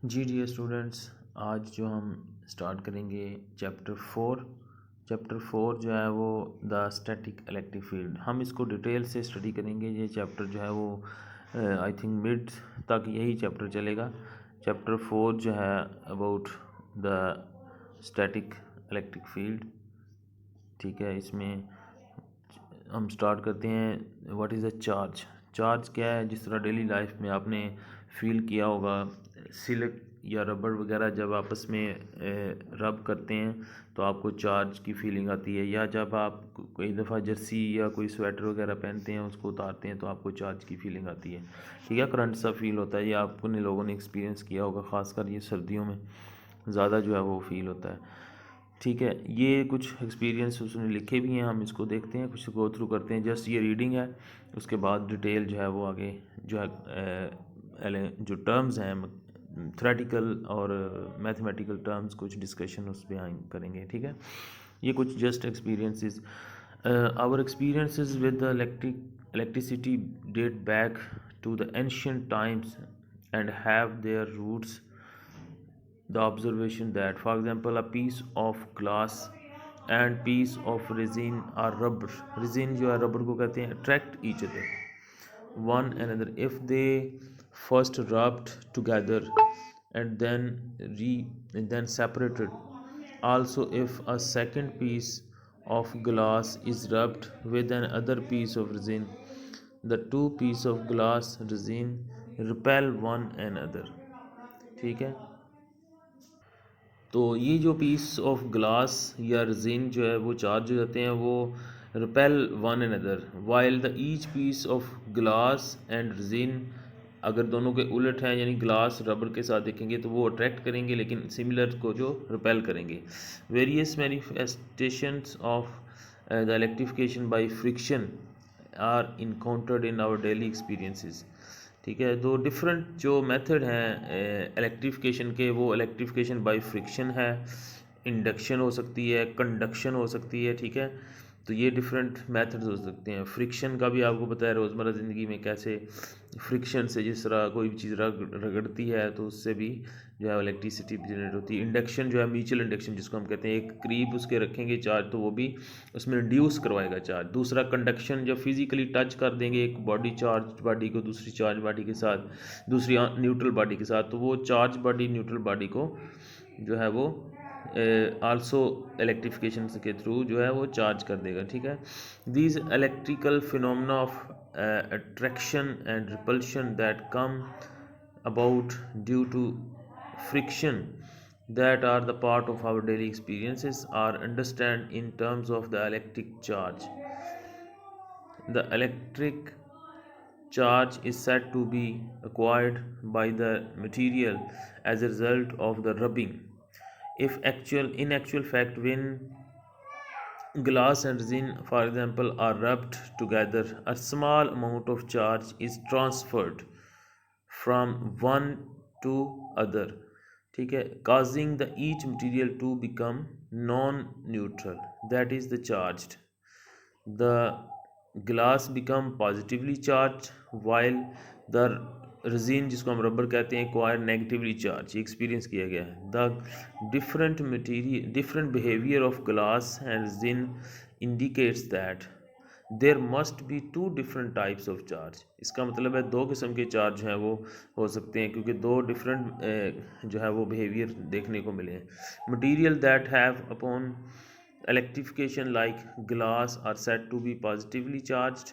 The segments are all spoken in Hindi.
जी डियर स्टूडेंट्स, आज जो हम स्टार्ट करेंगे चैप्टर 4 जो है वो द स्टैटिक इलेक्ट्रिक फील्ड। हम इसको डिटेल से स्टडी करेंगे। ये चैप्टर जो है वो आई थिंक मिड तक यही चैप्टर चलेगा। चैप्टर 4 जो है about the static electric field. ठीक है, इसमें हम स्टार्ट करते हैं। What is a charge? Charge क्या है? जिस तरह डेली लाइफ में आपने फील किया होगा, सिल्क या रबड़ वगैरह जब आपस में रब करते हैं तो आपको चार्ज की फीलिंग आती है, या जब आप कई दफ़ा जर्सी या कोई स्वेटर वगैरह पहनते हैं उसको उतारते हैं तो आपको चार्ज की फीलिंग आती है। ठीक है, करंट सा फील होता है। ये आपने लोगों ने एक्सपीरियंस किया होगा, ख़ासकर ये सर्दियों में ज़्यादा जो है वो फील होता है। ठीक है, ये कुछ एक्सपीरियंस उसने लिखे भी हैं, हम इसको देखते हैं, कुछ गो थ्रू करते हैं। जस्ट ये रीडिंग है, उसके बाद डिटेल जो है वो आगे जो है जो टर्म्स हैं थ्योरेटिकल और मैथमेटिकल टर्म्स, कुछ डिस्कशन उस पर करेंगे। ठीक है, ये कुछ just experiences. Our experiences with the electricity date back to the ancient times and have their roots the observation that, for example, a piece of glass and piece of resin or rubber, resin जो है rubber को कहते हैं, attract each other one another if they first rubbed together and then separated. Also, if a second piece of glass is rubbed with another piece of resin, the two pieces of glass resin repel one another. ठीक है, तो ये जो पीस ऑफ ग्लास या रेजिन जो है वो चार्ज हो जाते हैं, वो repel one another while the each piece of glass and resin, अगर दोनों के उलट हैं यानी ग्लास रबर के साथ देखेंगे तो वो अट्रैक्ट करेंगे, लेकिन सिमिलर को जो रिपेल करेंगे। Various manifestations of the electrification by friction are encountered in our daily experiences. ठीक है, तो डिफरेंट जो मेथड हैं इलेक्ट्रिफिकेशन के, वो इलेक्ट्रिफिकेशन बाय फ्रिक्शन है, इंडक्शन हो सकती है, कंडक्शन हो सकती है। ठीक है, तो ये डिफरेंट मेथड्स हो सकते हैं। फ्रिक्शन का भी आपको पता है रोज़मर्रा ज़िंदगी में कैसे फ्रिक्शन से जिस तरह कोई भी चीज़ रगड़ती है तो उससे भी जो है इलेक्ट्रिसिटी जनरेट होती है। इंडक्शन जो है म्यूचुअल इंडक्शन जिसको हम कहते हैं, एक करीब उसके रखेंगे चार्ज तो वो भी उसमें रिड्यूस करवाएगा चार्ज। दूसरा कंडक्शन, जब फिजिकली टच कर देंगे एक बॉडी, चार्ज बॉडी को दूसरी चार्ज बॉडी के साथ, दूसरी न्यूट्रल बॉडी के साथ, तो वो चार्ज बॉडी न्यूट्रल बॉडी को जो है वो आल्सो इलेक्ट्रिफिकेशन के थ्रू जो है वो चार्ज कर देगा। ठीक है, these electrical phenomena of attraction and repulsion that come about due to friction that are the part of our daily experiences are understood in terms of the electric charge. The electric charge is said to be acquired by the material as a result of the rubbing. In actual fact, when glass and resin, for example, are rubbed together, a small amount of charge is transferred from one to other. ठीक है, causing the each material to become non-neutral, that is the charged. The glass become positively charged while the resin, जिसको हम रबर कहते हैं, acquire negatively charged। ये एक्सपीरियंस किया गया है। The different behavior of glass and resin indicates that there must be two different types of charge. इसका मतलब है दो किस्म के चार्ज हैं वो हो सकते हैं, क्योंकि दो डिफरेंट जो है वो बिहेवियर देखने को मिले हैं। Material that have upon electrification like glass are said to be positively charged,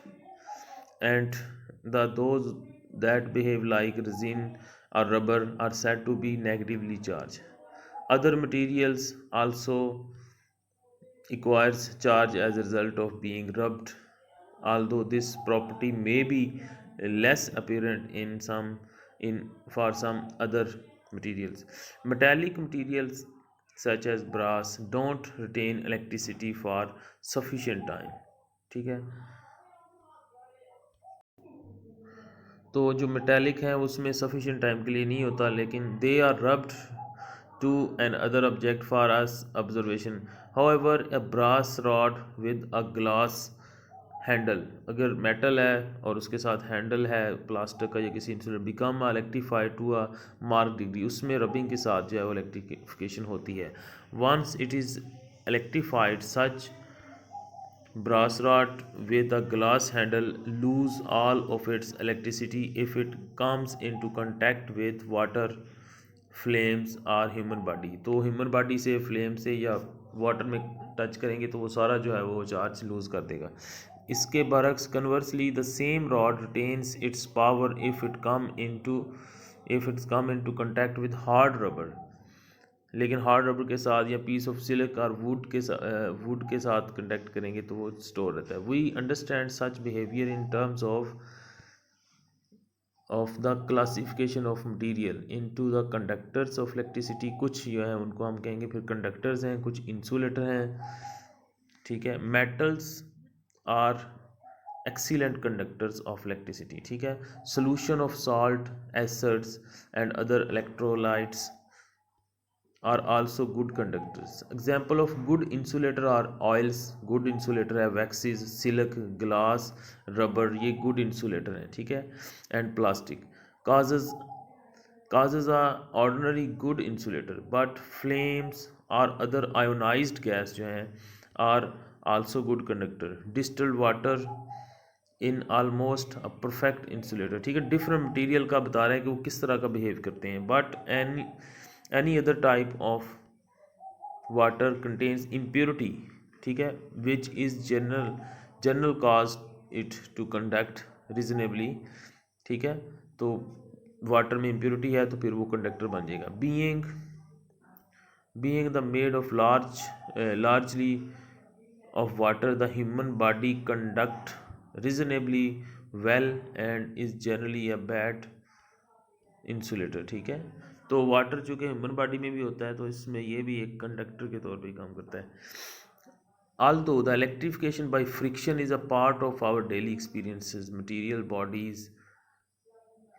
and those that behave like resin or rubber are said to be negatively charged. Other materials also acquires charge as a result of being rubbed, although this property may be less apparent in for some other materials. Metallic materials such as brass don't retain electricity for sufficient time। ठीक है, तो जो मेटेलिक है उसमें सफिशिएंट टाइम के लिए नहीं होता, लेकिन they are rubbed to an other object for us observation. However, a brass rod with a glass handle, अगर मेटल है और उसके साथ हैंडल है प्लास्टिक का या किसी insulator, become electrified to a mark degree, उसमें रबिंग के साथ जो है वो इलेक्ट्रिफिकेशन होती है। Once it is electrified such brass rod with a glass handle lose all of its electricity if it comes into contact with water, flames और ह्यूमन बॉडी। तो ह्यूमन बॉडी से, फ्लेम से या वाटर में टच करेंगे तो वो सारा जो है वो चार्ज लूज़ कर देगा। इसके बरक्स conversely the same rod retains its power if it's come into contact with hard rubber, लेकिन हार्ड रबर के साथ या पीस ऑफ सिल्क और वुड के साथ कंटेक्ट करेंगे तो वो स्टोर रहता है। We understand such behaviour in terms of the classification of material into the conductors of electricity. कुछ जो है उनको हम कहेंगे फिर कंडक्टर्स हैं, कुछ इंसुलेटर हैं, ठीक है। Metals are excellent conductors of electricity, ठीक है। Solution of salt, acids and other electrolytes are also good conductors. Example of good insulator are oils, good insulator है waxes, silk, glass, rubber, ये good insulator हैं, ठीक है। and plastic causes are ordinary good insulator, but flames or other ionized gas जो हैं are also good conductor. Distilled water in almost a perfect insulator, ठीक है। डिफरेंट मटेरियल का बता रहे हैं कि वो किस तरह का बिहेव करते हैं। But any other type of water contains impurity, ठीक है, which is general cause it to conduct reasonably, ठीक है। तो वाटर में इम्प्योरिटी है तो फिर वो कंडक्टर बन जाएगा। Being the made of largely of water, the human body conduct reasonably well and is generally a bad insulator, ठीक है। तो वाटर चूँकि ह्यूमन बॉडी में भी होता है तो इसमें ये भी एक कंडक्टर के तौर पे काम करता है। although the electrification by friction is a part of our daily experiences, material bodies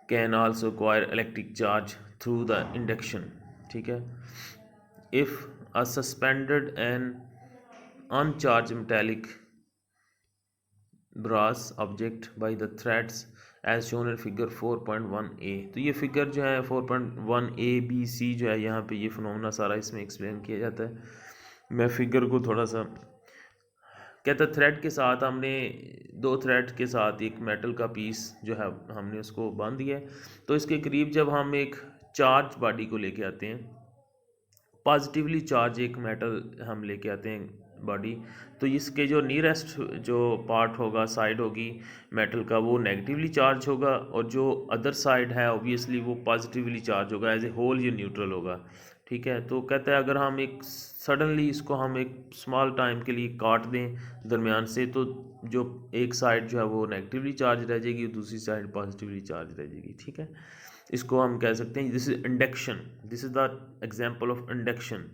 can also acquire electric charge through the induction, ठीक है। if a suspended and uncharged metallic brass object by the threads as shown in figure 4.1a, तो ये फिगर जो है 4.1a b c जो है यहाँ पे ये फिनोमेना सारा इसमें एक्सप्लेन किया जाता है। मैं फिगर को थोड़ा सा कहता है, थ्रेड के साथ हमने दो थ्रेड के साथ एक मेटल का पीस जो है हमने उसको बांध दिया है। तो इसके करीब जब हम एक चार्ज बॉडी को लेके आते हैं, पॉजिटिवली चार्ज एक मेटल हम लेके आते हैं बॉडी, तो इसके जो नियरेस्ट जो पार्ट होगा, साइड होगी मेटल का, वो नेगेटिवली चार्ज होगा और जो अदर साइड है ऑब्वियसली वो पॉजिटिवली चार्ज होगा, एज ए होल ये न्यूट्रल होगा, ठीक है। तो कहता है अगर हम एक सडनली इसको हम एक स्मॉल टाइम के लिए काट दें दरमियान से, तो जो एक साइड जो है वो नेगेटिवली चार्ज रह जाएगी, दूसरी साइड पॉजिटिवली चार्ज रह जाएगी, ठीक है। इसको हम कह सकते हैं this is induction, this is the example of induction,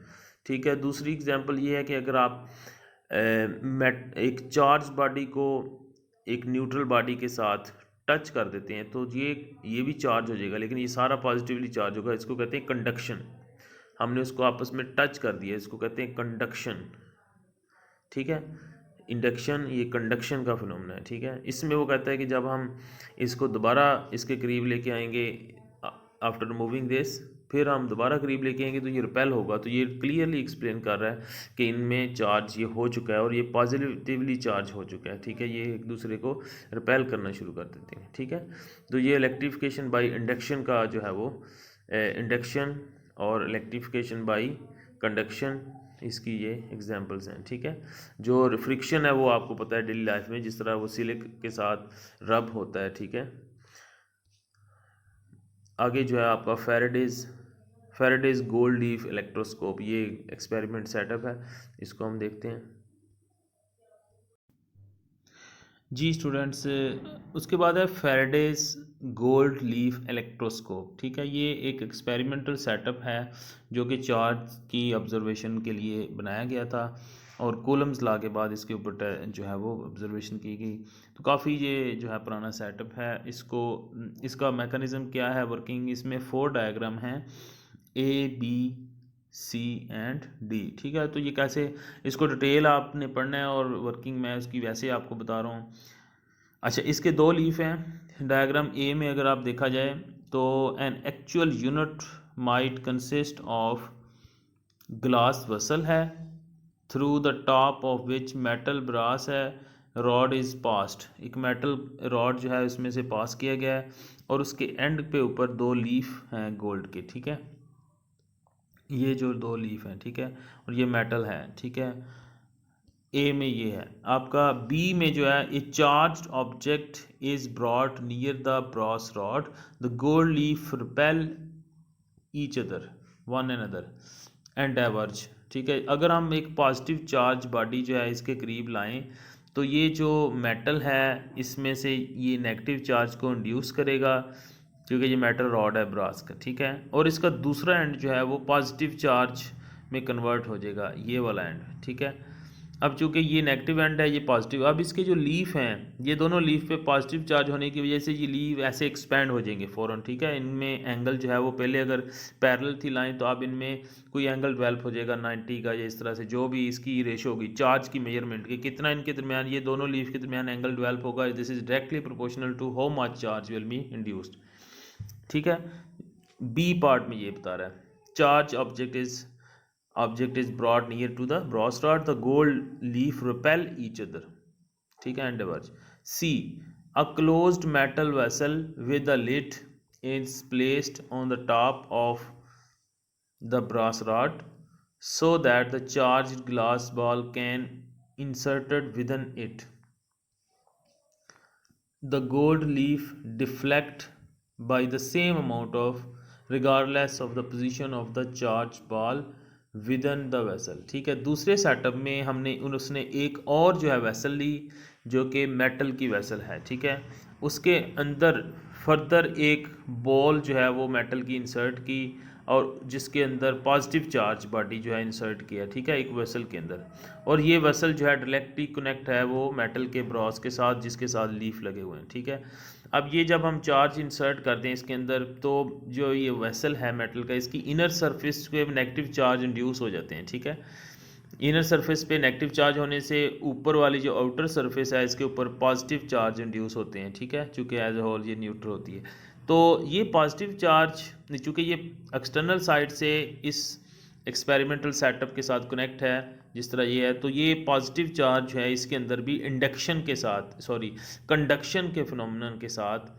ठीक है। दूसरी एग्जांपल ये है कि अगर आप एक चार्ज बॉडी को एक न्यूट्रल बॉडी के साथ टच कर देते हैं तो ये भी चार्ज हो जाएगा, लेकिन ये सारा पॉजिटिवली चार्ज होगा। इसको कहते हैं कंडक्शन। हमने उसको आपस में टच कर दिया, इसको कहते हैं कंडक्शन, ठीक है। इंडक्शन ये कंडक्शन का फिनोमेना है, ठीक है। इसमें वो कहता है कि जब हम इसको दोबारा इसके करीब लेके आएंगे आफ्टर मूविंग दिस, फिर हम दोबारा करीब लेके आएंगे तो ये रिपेल होगा। तो ये क्लियरली एक्सप्लेन कर रहा है कि इनमें चार्ज ये हो चुका है और ये पॉजिटिवली चार्ज हो चुका है, ठीक है। ये एक दूसरे को रिपेल करना शुरू कर देते हैं, ठीक है। तो ये इलेक्ट्रिफिकेशन बाय इंडक्शन का जो है वो इंडक्शन और इलेक्ट्रिफिकेशन बाय कंडक्शन, इसकी ये एग्जांपल्स हैं, ठीक है। जो फ्रिक्शन है वो आपको पता है डेली लाइफ में जिस तरह वो सिलिक के साथ रब होता है, ठीक है। आगे जो है आपका फेरेडेज गोल्ड लीफ इलेक्ट्रोस्कोप, ये एक्सपेरिमेंट सेटअप है, इसको हम देखते हैं। जी स्टूडेंट्स, उसके बाद है फेरेडेज गोल्ड लीफ इलेक्ट्रोस्कोप, ठीक है। ये एक एक्सपेरिमेंटल सेटअप है जो कि चार्ज की ऑब्जर्वेशन के लिए बनाया गया था और कूलम्स ला के बाद इसके ऊपर जो है वो ऑब्जर्वेशन की गई। तो काफ़ी ये जो है पुराना सेटअप है। इसका मैकेनिज़्म क्या है वर्किंग, इसमें 4 डायग्राम हैं A B C and D. ठीक है, तो ये कैसे, इसको डिटेल आपने पढ़ना है और वर्किंग मैं उसकी वैसे आपको बता रहा हूँ। अच्छा, इसके दो लीफ हैं। डायग्राम ए में अगर आप देखा जाए तो an actual unit might consist of glass vessel है through the top of which metal brass है रॉड इज़ पास्ट। एक मेटल रॉड जो है उसमें से पास किया गया है और उसके एंड पे ऊपर दो लीफ हैं गोल्ड के। ठीक है, ये जो दो लीफ हैं, ठीक है, और ये मेटल है। ठीक है, ए में ये है आपका। बी में जो है a charge object is brought near the brass rod, the gold leaf repel each other one an other and diverge. ठीक है, अगर हम एक पॉजिटिव चार्ज बॉडी जो है इसके करीब लाएं तो ये जो मेटल है इसमें से ये नेगेटिव चार्ज को इंड्यूस करेगा क्योंकि ये मेटल रॉड है ब्रास का। ठीक है, और इसका दूसरा एंड जो है वो पॉजिटिव चार्ज में कन्वर्ट हो जाएगा, ये वाला एंड। ठीक है, अब चूंकि ये नेगेटिव एंड है, ये पॉजिटिव, अब इसके जो लीफ हैं ये दोनों लीफ पे पॉजिटिव चार्ज होने की वजह से ये लीफ ऐसे एक्सपेंड हो जाएंगे फ़ौरन। ठीक है, इनमें एंगल जो है वो पहले अगर पैरेलल थी लाइन तो अब इनमें कोई एंगल डेवलप हो जाएगा 90 का, या इस तरह से जो भी इसकी रेशो होगी चार्ज की मेजरमेंट की, कितना इनके दरमियान, ये दोनों लीफ के दरमियान एंगल डेवलप होगा, this is directly proportional to how much charge will be induced. ठीक है, बी पार्ट में ये बता रहा है charge object is brought near to the brass rod, the gold leaf repel each other. ठीक है, and diverge. C, a closed metal vessel with a lid is placed on the top of the brass rod so that the charged glass ball can inserted within it. The gold leaf deflect by the same amount of regardless of the position of the charged ball within the vessel. ठीक है, दूसरे सेटअप में हमने उसने एक और जो है वेसल ली जो कि मेटल की वेसल है। ठीक है, उसके अंदर फर्दर एक बॉल जो है वो मेटल की इंसर्ट की और जिसके अंदर पॉजिटिव चार्ज बॉडी जो है इंसर्ट किया। ठीक है, एक वेसल के अंदर, और ये वेसल जो है डायरेक्टली कनेक्ट है वो मेटल के ब्रॉस के साथ जिसके साथ लीफ लगे हुए हैं। ठीक है, अब ये जब हम चार्ज इंसर्ट करते हैं इसके अंदर तो जो ये वेसल है मेटल का, इसकी इनर सरफेस पे नेगेटिव चार्ज इंड्यूस हो जाते हैं। ठीक है, इनर सरफेस पे नेगेटिव चार्ज होने से ऊपर वाली जो आउटर सरफेस है इसके ऊपर पॉजिटिव चार्ज इंड्यूस होते हैं। ठीक है, चूँकि एज ए होल ये न्यूट्रल होती है, तो ये पॉजिटिव चार्ज चूँकि ये एक्सटर्नल साइड से इस एक्सपेरिमेंटल सेटअप के साथ कनेक्ट है जिस तरह ये है, तो ये पॉजिटिव चार्ज है इसके अंदर भी इंडक्शन के साथ, सॉरी कंडक्शन के फिनोमेनन के साथ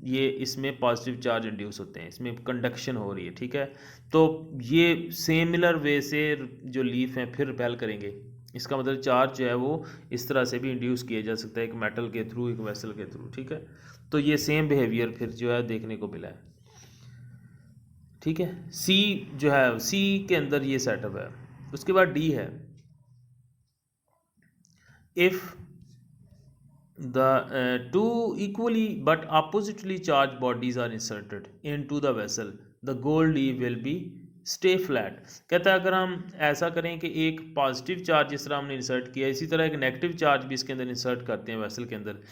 ये इसमें पॉजिटिव चार्ज इंड्यूस होते हैं, इसमें कंडक्शन हो रही है। ठीक है, तो ये सिमिलर वे से जो लीफ हैं फिर रिपेल करेंगे, इसका मतलब चार्ज जो है वो इस तरह से भी इंड्यूस किया जा सकता है, एक मेटल के थ्रू, एक वेसल के थ्रू। ठीक है, तो ये सेम बिहेवियर फिर जो है देखने को मिला है। ठीक है, सी जो है, सी के अंदर ये सेटअप है। उसके बाद डी है, if the two equally but oppositely charged bodies are inserted into the vessel, the gold leaf will be stay flat। कहता है अगर हम ऐसा करें कि एक पॉजिटिव चार्ज जिस तरह हमने इंसर्ट किया इसी तरह एक नेगेटिव चार्ज भी इसके अंदर इंसर्ट करते हैं वेसल के अंदर,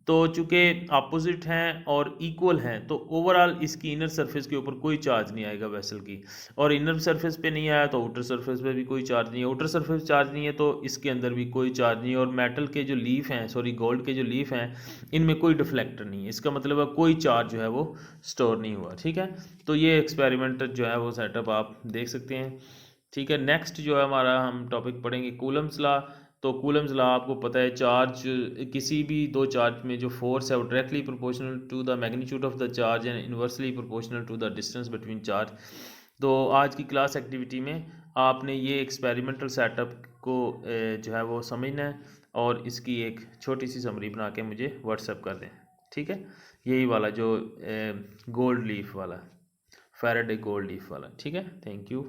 तो चूंकि अपोजिट हैं और इक्वल हैं तो ओवरऑल इसकी इनर सरफेस के ऊपर कोई चार्ज नहीं आएगा वेसल की, और इनर सरफेस पे नहीं आया तो आउटर सरफेस पे भी कोई चार्ज नहीं है, आउटर सरफेस चार्ज नहीं है तो इसके अंदर भी कोई चार्ज नहीं है, और मेटल के जो लीफ हैं, सॉरी गोल्ड के जो लीफ हैं, इनमें कोई डिफ्लेक्टर नहीं है, इसका मतलब है कोई चार्ज जो है वो स्टोर नहीं हुआ। ठीक है, तो ये एक्सपेरिमेंट जो है वो सेटअप आप देख सकते हैं। ठीक है, नेक्स्ट जो है हमारा हम टॉपिक पढ़ेंगे कूलम्स लॉ। तो कूलम्स लॉ आपको पता है, चार्ज किसी भी दो चार्ज में जो फोर्स है वो directly proportional to the magnitude of the charge and inversely proportional to the distance between charge. तो आज की क्लास एक्टिविटी में आपने ये एक्सपेरिमेंटल सेटअप को जो है वो समझना है और इसकी एक छोटी सी समरी बना के मुझे व्हाट्सएप कर दें। ठीक है, यही वाला जो गोल्ड लीफ वाला, फैराडे गोल्ड लीफ वाला। ठीक है, थैंक यू।